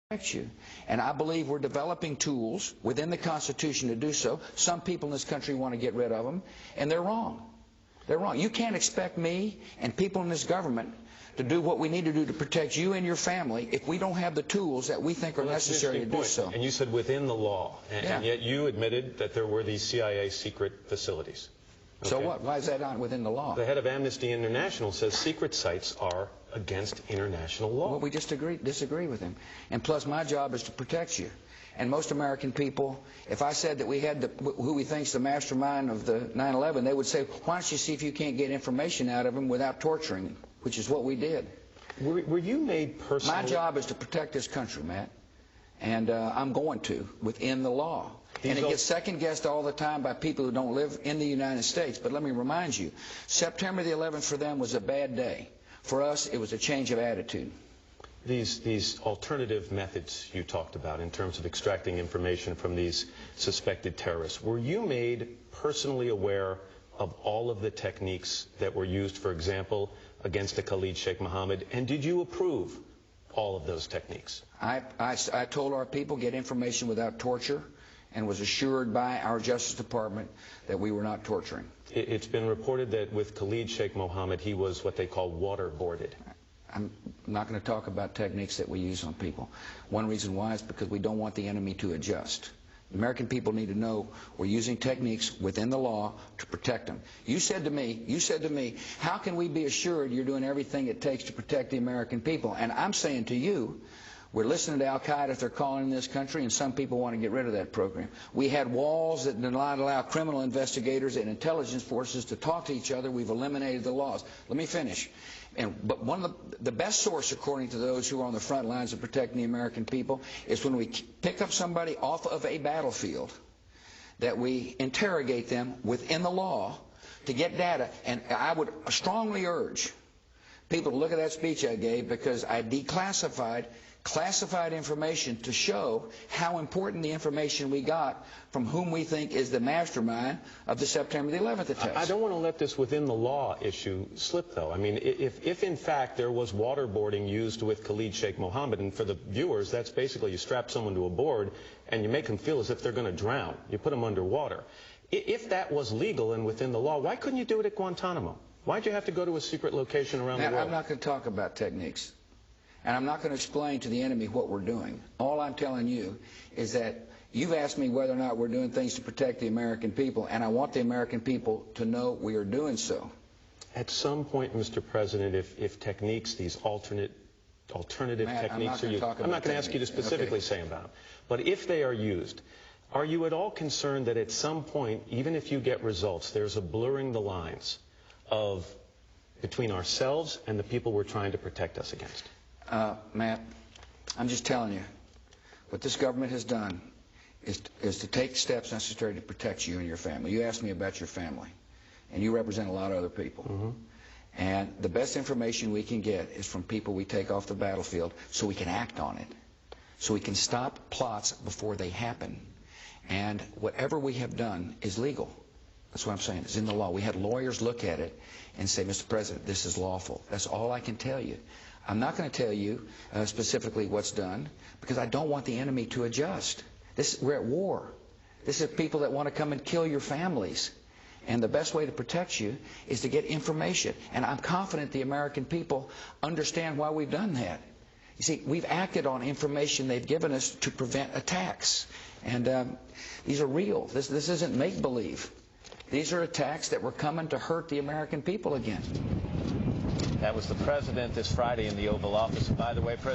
protect you. And I believe we're developing tools within the Constitution to do so. Some people in this country want to get rid of them, and they're wrong. They're wrong. You can't expect me and people in this government to do what we need to do to protect you and your family if we don't have the tools that we think are necessary to do so. And you said within the law, and yet you admitted that there were these CIA secret facilities. Okay. So what? Why is that not within the law? The head of Amnesty International says secret sites are against international law. Well, we just disagree with him. And plus, my job is to protect you. And most American people, if I said that we had who we think's the mastermind of the 9/11, they would say, why don't you see if you can't get information out of him without torturing him, which is what we did. Were you made personally? My job is to protect this country, Matt. And I'm going to, within the law. And it gets second-guessed all the time by people who don't live in the United States. But let me remind you, September the 11th for them was a bad day. For us, it was a change of attitude. These alternative methods you talked about in terms of extracting information from these suspected terrorists, were you made personally aware of all of the techniques that were used, for example, against the Khalid Sheikh Mohammed, and did you approve all of those techniques? I told our people get information without torture, and was assured by our Justice Department that we were not torturing. It's been reported that with Khalid Sheikh Mohammed, he was what they call waterboarded. I'm not going to talk about techniques that we use on people. One reason why is because we don't want the enemy to adjust. American people need to know we're using techniques within the law to protect them. You said to me, how can we be assured you're doing everything it takes to protect the American people? And I'm saying to you, we're listening to Al-Qaeda if they're calling in this country, and some people want to get rid of that program. We had walls that did not allow criminal investigators and intelligence forces to talk to each other. We've eliminated the laws. Let me finish. But one of the best source, according to those who are on the front lines of protecting the American people, is when we pick up somebody off of a battlefield, that we interrogate them within the law to get data. And I would strongly urge people to look at that speech I gave, because I declassified classified information to show how important the information we got from whom we think is the mastermind of the September the 11th attacks. I don't want to let this within the law issue slip, though. I mean, if in fact there was waterboarding used with Khalid Sheikh Mohammed, and for the viewers, that's basically you strap someone to a board and you make them feel as if they're going to drown. You put them underwater. If that was legal and within the law, why couldn't you do it at Guantanamo? Why'd you have to go to a secret location around the world? I'm not going to talk about techniques. And I'm not going to explain to the enemy what we're doing. All I'm telling you is that you've asked me whether or not we're doing things to protect the American people, and I want the American people to know we are doing so. At some point, Mr. President, if techniques, these alternative techniques are used, I'm not going to ask you to specifically say about them, but if they are used, are you at all concerned that at some point, even if you get results, there's a blurring the lines between ourselves and the people we're trying to protect us against? Matt, I'm just telling you, what this government has done is to take steps necessary to protect you and your family. You asked me about your family, and you represent a lot of other people. Mm-hmm. And the best information we can get is from people we take off the battlefield, so we can act on it, so we can stop plots before they happen. And whatever we have done is legal. That's what I'm saying. It's in the law. We had lawyers look at it and say, Mr. President, this is lawful. That's all I can tell you. I'm not going to tell you specifically what's done, because I don't want the enemy to adjust. We're at war. This is people that want to come and kill your families. And the best way to protect you is to get information. And I'm confident the American people understand why we've done that. You see, we've acted on information they've given us to prevent attacks. And these are real. This isn't make-believe. These are attacks that were coming to hurt the American people again. That was the president this Friday in the Oval Office. By the way, President